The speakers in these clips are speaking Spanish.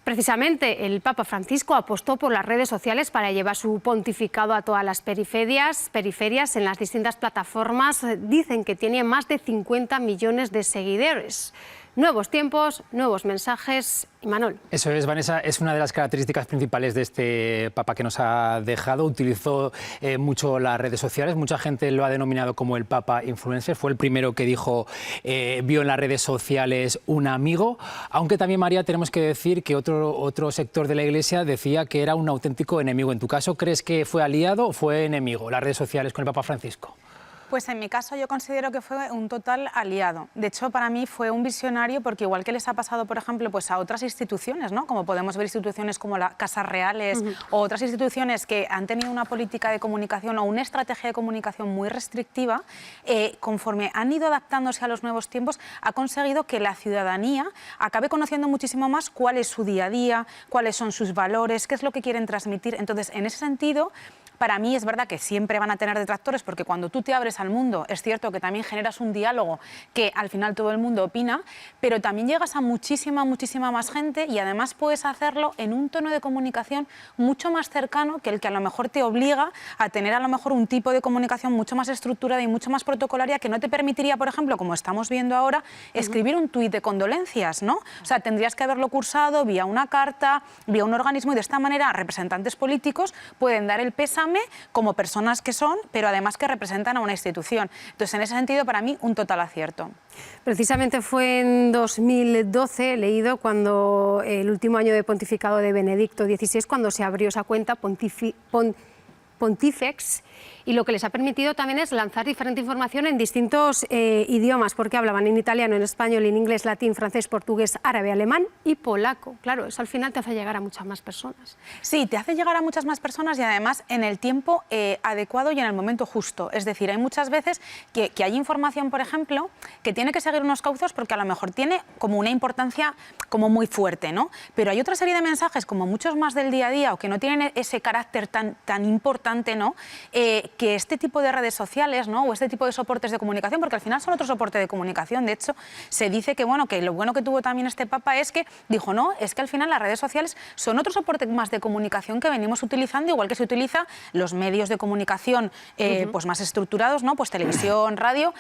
Precisamente, el Papa Francisco apostó por las redes sociales para llevar su pontificado a todas las periferias en las distintas plataformas. Dicen que tiene más de 50 millones de seguidores. Nuevos tiempos, nuevos mensajes. Imanol. Eso es, Vanessa, es una de las características principales de este Papa que nos ha dejado. Utilizó mucho las redes sociales, mucha gente lo ha denominado como el Papa influencer. Fue el primero que dijo, vio en las redes sociales un amigo, aunque también, María, tenemos que decir que otro sector de la Iglesia decía que era un auténtico enemigo. En tu caso, ¿crees que fue aliado o fue enemigo las redes sociales con el Papa Francisco? Pues en mi caso yo considero que fue un total aliado. De hecho, para mí fue un visionario porque igual que les ha pasado, por ejemplo, pues a otras instituciones, ¿no? Como podemos ver instituciones como las Casas Reales o otras instituciones que han tenido una política de comunicación o una estrategia de comunicación muy restrictiva, conforme han ido adaptándose a los nuevos tiempos, ha conseguido que la ciudadanía acabe conociendo muchísimo más cuál es su día a día, cuáles son sus valores, qué es lo que quieren transmitir. Entonces, en ese sentido, para mí es verdad que siempre van a tener detractores porque cuando tú te abres al mundo es cierto que también generas un diálogo que al final todo el mundo opina, pero también llegas a muchísima más gente y además puedes hacerlo en un tono de comunicación mucho más cercano que el que a lo mejor te obliga a tener a lo mejor un tipo de comunicación mucho más estructurada y mucho más protocolaria que no te permitiría, por ejemplo, como estamos viendo ahora, escribir un tuit de condolencias, ¿no? O sea, tendrías que haberlo cursado vía una carta, vía un organismo y de esta manera representantes políticos pueden dar el pésame como personas que son, pero además que representan a una institución. Entonces, en ese sentido, para mí, un total acierto. Precisamente fue en 2012, he leído, cuando el último año de pontificado de Benedicto XVI, cuando se abrió esa cuenta Pontifex, y lo que les ha permitido también es lanzar diferente información en distintos idiomas, porque hablaban en italiano, en español, en inglés, latín, francés, portugués, árabe, alemán y polaco. Claro, eso al final te hace llegar a muchas más personas. Sí, te hace llegar a muchas más personas y además en el tiempo adecuado y en el momento justo. Es decir, hay muchas veces que hay información, por ejemplo, que tiene que seguir unos cauces porque a lo mejor tiene como una importancia como muy fuerte, ¿no? Pero hay otra serie de mensajes, como muchos más del día a día o que no tienen ese carácter tan importante, ¿no? Que este tipo de redes sociales, ¿no? O este tipo de soportes de comunicación, porque al final son otro soporte de comunicación. De hecho, se dice que, bueno, que lo bueno que tuvo también este Papa es que dijo, no, es que al final las redes sociales son otro soporte más de comunicación que venimos utilizando, igual que se utiliza los medios de comunicación pues más estructurados, ¿no? Pues televisión, radio,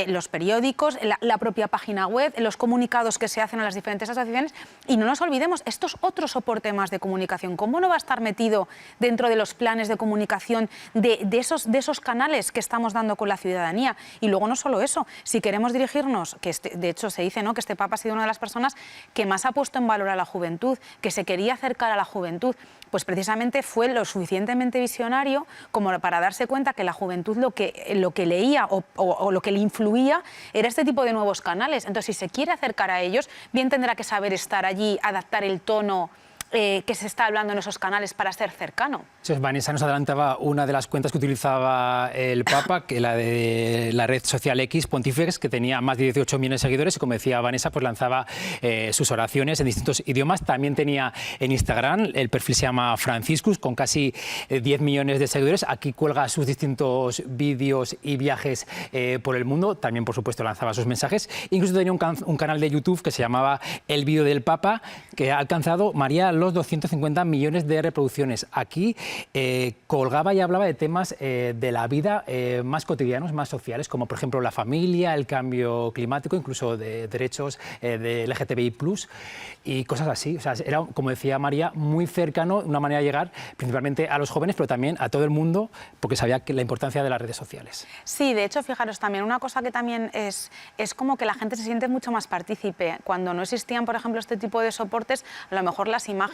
los periódicos, la propia página web, los comunicados que se hacen a las diferentes asociaciones. Y no nos olvidemos, esto es otro soporte más de comunicación. ¿Cómo no va a estar metido dentro de los planes de comunicación de esos canales que estamos dando con la ciudadanía? Y luego no solo eso, si queremos dirigirnos, que de hecho se dice, ¿no?, que este Papa ha sido una de las personas que más ha puesto en valor a la juventud, que se quería acercar a la juventud, pues precisamente fue lo suficientemente visionario como para darse cuenta que la juventud lo que leía o lo que le influía era este tipo de nuevos canales. Entonces, si se quiere acercar a ellos, bien tendrá que saber estar allí, adaptar el tono que se está hablando en esos canales para ser cercano. Vanessa nos adelantaba una de las cuentas que utilizaba el Papa, que la de la red social X, Pontifex, que tenía más de 18 millones de seguidores y, como decía Vanessa, pues lanzaba sus oraciones en distintos idiomas. También tenía en Instagram, el perfil se llama Franciscus, con casi 10 millones de seguidores. Aquí cuelga sus distintos vídeos y viajes por el mundo. También, por supuesto, lanzaba sus mensajes. Incluso tenía un canal de YouTube que se llamaba El Vídeo del Papa, que ha alcanzado, María, los 250 millones de reproducciones. Aquí colgaba y hablaba de temas de la vida más cotidianos, más sociales, como por ejemplo la familia, el cambio climático, incluso de derechos de LGTBI+, y cosas así. O sea, era, como decía María, muy cercano, una manera de llegar principalmente a los jóvenes, pero también a todo el mundo, porque sabía que la importancia de las redes sociales. Sí, de hecho, fijaros, también una cosa que también es como que la gente se siente mucho más partícipe. Cuando no existían, por ejemplo, este tipo de soportes, a lo mejor las imágenes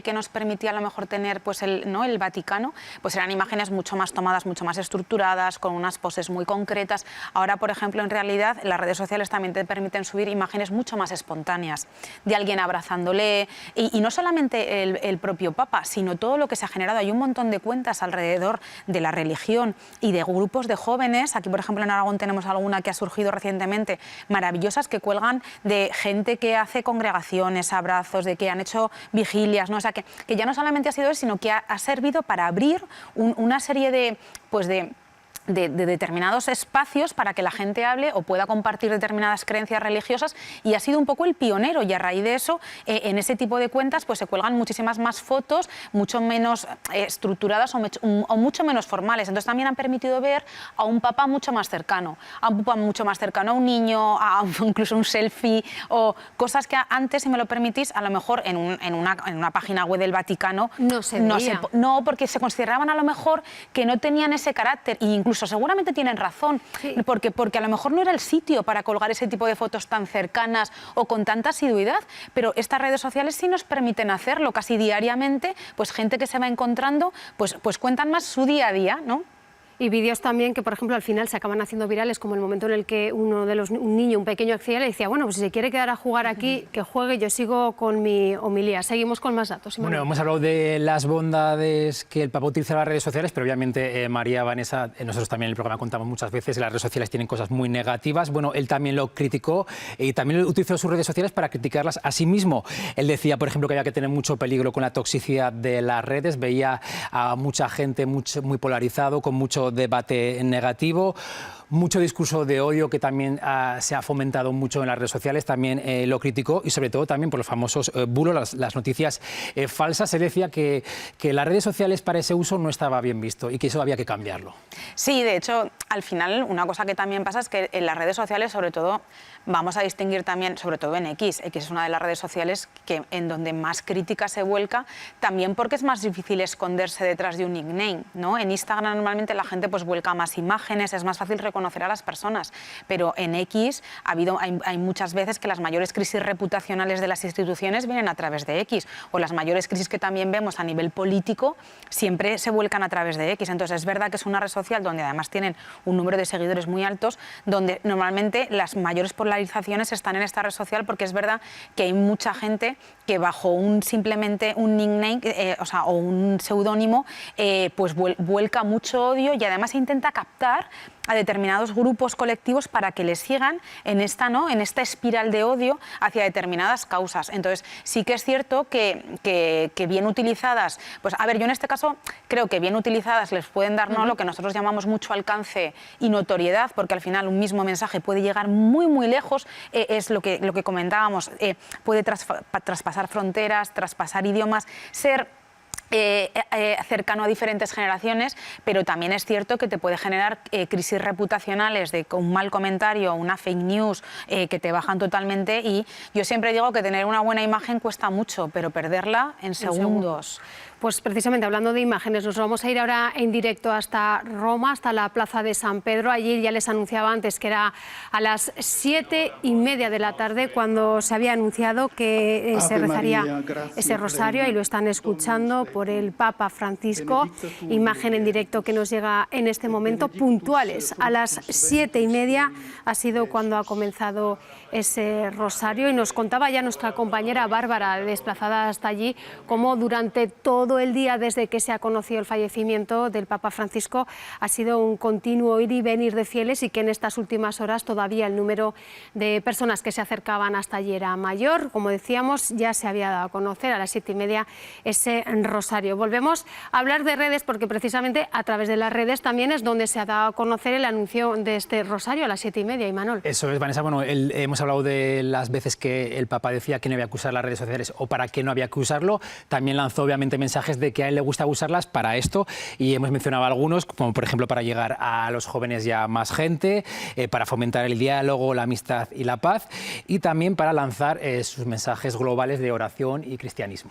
que nos permitía a lo mejor tener pues el Vaticano, pues eran imágenes mucho más tomadas, mucho más estructuradas, con unas poses muy concretas. Ahora, por ejemplo, en realidad, las redes sociales también te permiten subir imágenes mucho más espontáneas, de alguien abrazándole, y no solamente el propio Papa, sino todo lo que se ha generado. Hay un montón de cuentas alrededor de la religión y de grupos de jóvenes. Aquí, por ejemplo, en Aragón tenemos alguna que ha surgido recientemente, maravillosas, que cuelgan de gente que hace congregaciones, abrazos, de que han hecho vigilias, ¿no? O sea, que ya no solamente ha sido eso, sino que ha servido para abrir una serie de de determinados espacios para que la gente hable o pueda compartir determinadas creencias religiosas, y ha sido un poco el pionero, y a raíz de eso en ese tipo de cuentas pues se cuelgan muchísimas más fotos, mucho menos estructuradas o mucho menos formales. Entonces también han permitido ver a un papa mucho más cercano, a un papa mucho más cercano a un niño, incluso un selfie, o cosas que antes, si me lo permitís, a lo mejor en una página web del Vaticano no, porque se consideraban a lo mejor que no tenían ese carácter, e incluso seguramente tienen razón, sí, porque a lo mejor no era el sitio para colgar ese tipo de fotos tan cercanas o con tanta asiduidad, pero estas redes sociales sí nos permiten hacerlo casi diariamente. Pues gente que se va encontrando pues cuentan más su día a día, ¿no? Y vídeos también que, por ejemplo, al final se acaban haciendo virales, como el momento en el que un niño, un pequeño, accedía y le decía, bueno, pues si se quiere quedar a jugar aquí, que juegue, yo sigo con mi homilía. Seguimos con más datos. Bueno, hemos hablado de las bondades que el Papa utiliza en las redes sociales, pero obviamente María, Vanessa, nosotros también en el programa contamos muchas veces que las redes sociales tienen cosas muy negativas. Bueno, él también lo criticó y también utilizó sus redes sociales para criticarlas a sí mismo. Él decía, por ejemplo, que había que tener mucho peligro con la toxicidad de las redes, veía a mucha gente muy polarizado, con mucho debate negativo, mucho discurso de odio que también se ha fomentado mucho en las redes sociales, también lo criticó, y sobre todo también por los famosos bulos, las noticias falsas. Se decía que las redes sociales para ese uso no estaba bien visto y que eso había que cambiarlo. Sí, de hecho, al final una cosa que también pasa es que en las redes sociales, sobre todo, vamos a distinguir también, sobre todo en X es una de las redes sociales en donde más crítica se vuelca, también porque es más difícil esconderse detrás de un nickname, ¿no? En Instagram normalmente la gente pues vuelca más imágenes, es más fácil reconocer a las personas, pero en X hay muchas veces que las mayores crisis reputacionales de las instituciones vienen a través de X, o las mayores crisis que también vemos a nivel político siempre se vuelcan a través de X. Entonces es verdad que es una red social donde además tienen un número de seguidores muy altos, donde normalmente las mayores polarizaciones están en esta red social, porque es verdad que hay mucha gente que bajo simplemente un nickname o un seudónimo pues vuelca mucho odio, y además intenta captar a determinados grupos colectivos para que les sigan en esta espiral de odio hacia determinadas causas. Entonces sí que es cierto que bien utilizadas, pues a ver, yo en este caso creo que bien utilizadas les pueden dar lo que nosotros llamamos mucho alcance y notoriedad, porque al final un mismo mensaje puede llegar muy muy lejos, es lo que comentábamos, puede traspasar fronteras, traspasar idiomas, ser cercano a diferentes generaciones, pero también es cierto que te puede generar crisis reputacionales de un mal comentario, una fake news que te bajan totalmente. Y yo siempre digo que tener una buena imagen cuesta mucho, pero perderla en segundos. Pues precisamente hablando de imágenes, nos vamos a ir ahora en directo hasta Roma, hasta la Plaza de San Pedro. Allí ya les anunciaba antes que era a las 7:30 de la tarde cuando se había anunciado que se rezaría ese rosario, y lo están escuchando por el Papa Francisco. Imagen en directo que nos llega en este momento, puntuales. A las 7:30 ha sido cuando ha comenzado ese rosario, y nos contaba ya nuestra compañera Bárbara, desplazada hasta allí, cómo durante todo el día, desde que se ha conocido el fallecimiento del Papa Francisco, ha sido un continuo ir y venir de fieles, y que en estas últimas horas todavía el número de personas que se acercaban hasta allí era mayor. Como decíamos, ya se había dado a conocer a las 7:30 ese rosario. Volvemos a hablar de redes, porque precisamente a través de las redes también es donde se ha dado a conocer el anuncio de este rosario a las 7:30, Imanol. Eso es, Vanessa. Bueno, hemos hablado de las veces que el Papa decía que no había que usar las redes sociales o para qué no había que usarlo. También lanzó obviamente mensajes de que a él le gusta usarlas para esto, y hemos mencionado algunos, como por ejemplo para llegar a los jóvenes y a más gente, para fomentar el diálogo, la amistad y la paz, y también para lanzar sus mensajes globales de oración y cristianismo.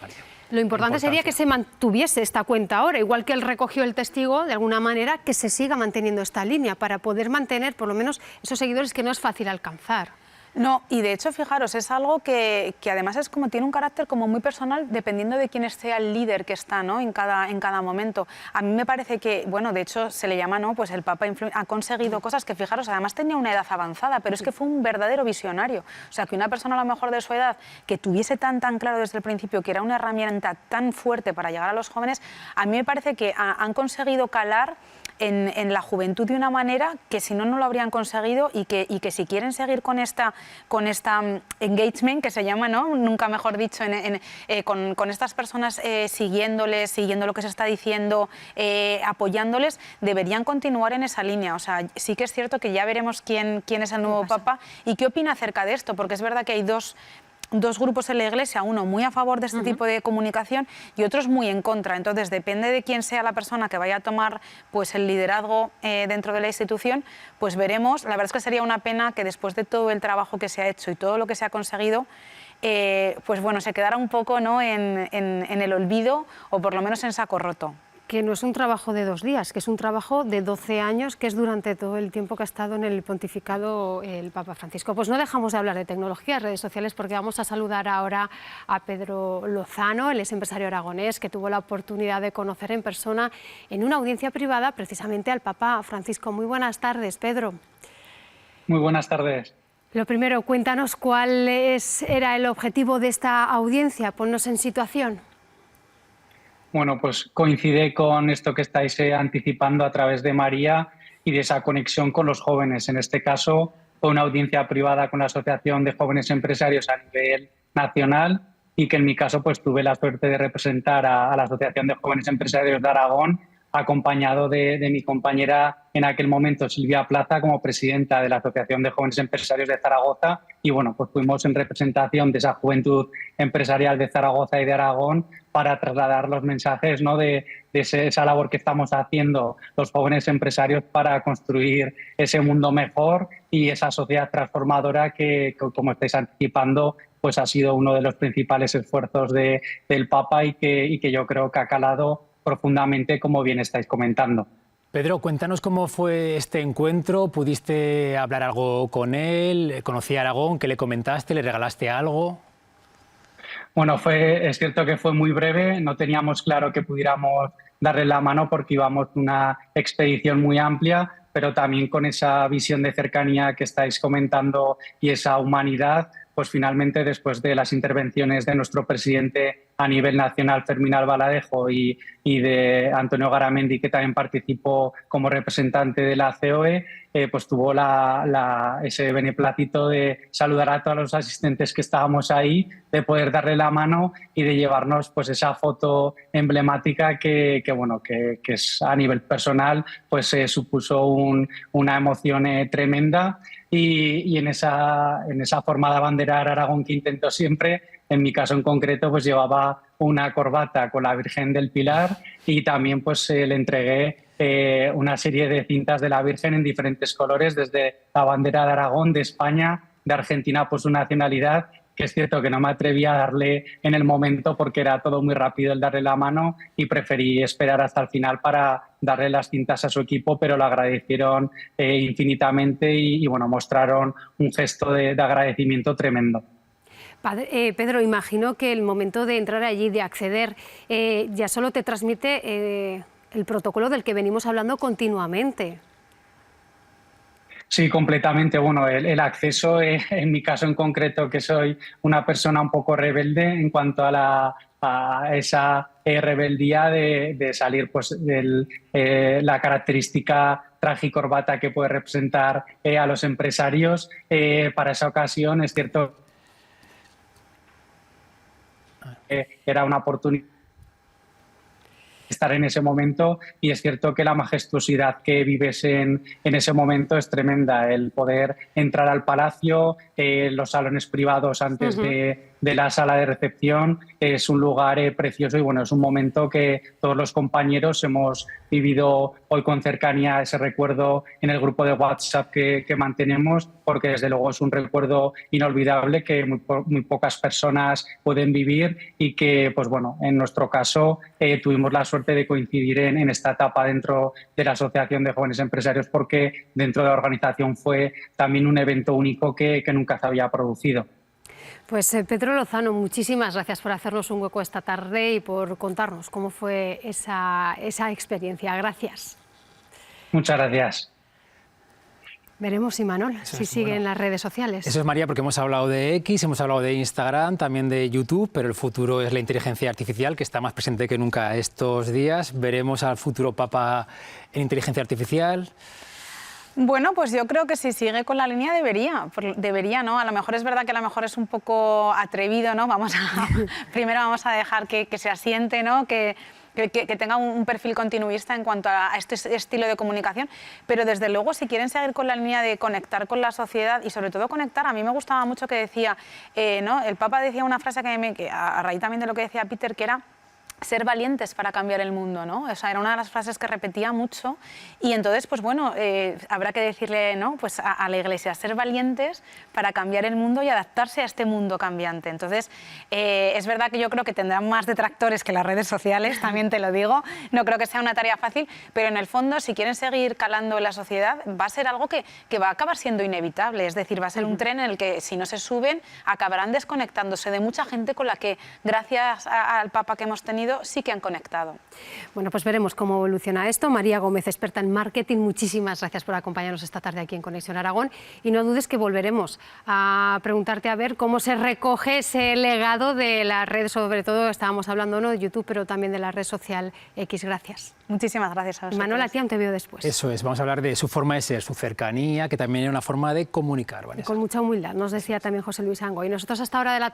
Vale. Lo importante sería que se mantuviese esta cuenta ahora, igual que él recogió el testigo, de alguna manera, que se siga manteniendo esta línea para poder mantener por lo menos esos seguidores que no es fácil alcanzar. No, y de hecho, fijaros, es algo que además es como, tiene un carácter como muy personal, dependiendo de quién sea el líder que está, ¿no?, en cada momento. A mí me parece que, bueno, de hecho se le llama, ¿no?, pues el Papa ha conseguido cosas que, fijaros, además tenía una edad avanzada, pero es que fue un verdadero visionario. O sea, que una persona a lo mejor de su edad, que tuviese tan claro desde el principio que era una herramienta tan fuerte para llegar a los jóvenes, a mí me parece que han conseguido calar en la juventud de una manera que si no, no lo habrían conseguido, y que si quieren seguir con esta engagement, que se llama, ¿no? Nunca mejor dicho, con estas personas siguiéndoles, siguiendo lo que se está diciendo, apoyándoles, deberían continuar en esa línea. O sea, sí que es cierto que ya veremos quién es el nuevo Papa y qué opina acerca de esto, porque es verdad que hay dos grupos en la Iglesia, uno muy a favor de este tipo de comunicación y otros muy en contra. Entonces, depende de quién sea la persona que vaya a tomar pues, el liderazgo dentro de la institución, pues veremos. La verdad es que sería una pena que después de todo el trabajo que se ha hecho y todo lo que se ha conseguido, pues bueno, se quedara un poco, ¿no?, en el olvido, o por lo menos en saco roto. Que no es un trabajo de 2 días, que es un trabajo de 12 años, que es durante todo el tiempo que ha estado en el pontificado el Papa Francisco. Pues no dejamos de hablar de tecnología, redes sociales, porque vamos a saludar ahora a Pedro Lozano, él es empresario aragonés, que tuvo la oportunidad de conocer en persona en una audiencia privada precisamente al Papa Francisco. Muy buenas tardes, Pedro. Muy buenas tardes. Lo primero, cuéntanos cuál era el objetivo de esta audiencia, ponnos en situación. Bueno, pues coincide con esto que estáis anticipando a través de María y de esa conexión con los jóvenes. En este caso, fue una audiencia privada con la Asociación de Jóvenes Empresarios a nivel nacional, y que en mi caso pues tuve la suerte de representar a la Asociación de Jóvenes Empresarios de Aragón, acompañado de mi compañera en aquel momento, Silvia Plaza, como presidenta de la Asociación de Jóvenes Empresarios de Zaragoza. Y bueno, pues fuimos en representación de esa juventud empresarial de Zaragoza y de Aragón para trasladar los mensajes, ¿no?, de esa labor que estamos haciendo los jóvenes empresarios para construir ese mundo mejor y esa sociedad transformadora que, como estáis anticipando, pues ha sido uno de los principales esfuerzos del Papa y que yo creo que ha calado profundamente, como bien estáis comentando. Pedro, cuéntanos cómo fue este encuentro. ¿Pudiste hablar algo con él? ¿Conocía a Aragón? ¿Qué le comentaste? ¿Le regalaste algo? Bueno, es cierto que fue muy breve. No teníamos claro que pudiéramos darle la mano porque íbamos una expedición muy amplia, pero también con esa visión de cercanía que estáis comentando y esa humanidad, pues finalmente, después de las intervenciones de nuestro presidente a nivel nacional, Fermín Albaladejo, y de Antonio Garamendi, que también participó como representante de la COE, pues tuvo ese beneplácito de saludar a todos los asistentes que estábamos ahí, de poder darle la mano y de llevarnos pues esa foto emblemática que es a nivel personal, pues supuso una emoción tremenda. Y en esa forma de abanderar Aragón que intento siempre, en mi caso en concreto, pues llevaba una corbata con la Virgen del Pilar, y también pues le entregué una serie de cintas de la Virgen en diferentes colores, desde la bandera de Aragón, de España, de Argentina, pues su nacionalidad, que es cierto que no me atreví a darle en el momento porque era todo muy rápido el darle la mano, y preferí esperar hasta el final para darle las cintas a su equipo, pero lo agradecieron infinitamente y bueno, mostraron un gesto de agradecimiento tremendo. Pedro, imagino que el momento de entrar allí, de acceder, ya solo te transmite el protocolo del que venimos hablando continuamente. Sí, completamente. Bueno, el acceso, en mi caso en concreto, que soy una persona un poco rebelde en cuanto a esa rebeldía de salir pues, de la característica traje y corbata que puede representar a los empresarios. Para esa ocasión es cierto que era una oportunidad estar en ese momento, y es cierto que la majestuosidad que vives en ese momento es tremenda. El poder entrar al palacio, los salones privados antes de la sala de recepción, es un lugar precioso, y bueno, es un momento que todos los compañeros hemos vivido hoy con cercanía, ese recuerdo en el grupo de WhatsApp que mantenemos, porque desde luego es un recuerdo inolvidable que muy pocas personas pueden vivir, y que pues bueno, en nuestro caso tuvimos la suerte de coincidir en esta etapa dentro de la Asociación de Jóvenes Empresarios, porque dentro de la organización fue también un evento único que nunca se había producido. Pues Pedro Lozano, muchísimas gracias por hacernos un hueco esta tarde y por contarnos cómo fue esa experiencia. Gracias. Muchas gracias. Veremos, Imanol, si sigue en las redes sociales. Eso es, María, porque hemos hablado de X, hemos hablado de Instagram, también de YouTube, pero el futuro es la inteligencia artificial, que está más presente que nunca estos días. Veremos al futuro Papa en inteligencia artificial. Bueno, pues yo creo que si sigue con la línea debería, ¿no? A lo mejor es verdad que a lo mejor es un poco atrevido, ¿no? Primero vamos a dejar que se asiente, ¿no? Que tenga un perfil continuista en cuanto a este estilo de comunicación, pero desde luego si quieren seguir con la línea de conectar con la sociedad y sobre todo conectar, a mí me gustaba mucho que decía, ¿no? El Papa decía una frase que a raíz también de lo que decía Peter, que era ser valientes para cambiar el mundo, ¿no? O sea, era una de las frases que repetía mucho y entonces, pues bueno, habrá que decirle, ¿no? Pues a la Iglesia, ser valientes para cambiar el mundo y adaptarse a este mundo cambiante. Entonces, es verdad que yo creo que tendrán más detractores que las redes sociales, también te lo digo, no creo que sea una tarea fácil, pero en el fondo, si quieren seguir calando en la sociedad, va a ser algo que va a acabar siendo inevitable, es decir, va a ser un tren en el que si no se suben, acabarán desconectándose de mucha gente con la que, gracias al Papa que hemos tenido, sí que han conectado. Bueno, pues veremos cómo evoluciona esto. María Gómez, experta en marketing, muchísimas gracias por acompañarnos esta tarde aquí en Conexión Aragón y no dudes que volveremos a preguntarte a ver cómo se recoge ese legado de la red, sobre todo estábamos hablando, ¿no?, de YouTube, pero también de la red social X. Gracias. Muchísimas gracias a vosotros. Manuel, a ti aún te veo después. Eso es, vamos a hablar de su forma de ser, su cercanía, que también es una forma de comunicar, Vanessa. Con mucha humildad, nos decía también José Luis Ango. Y nosotros hasta ahora de la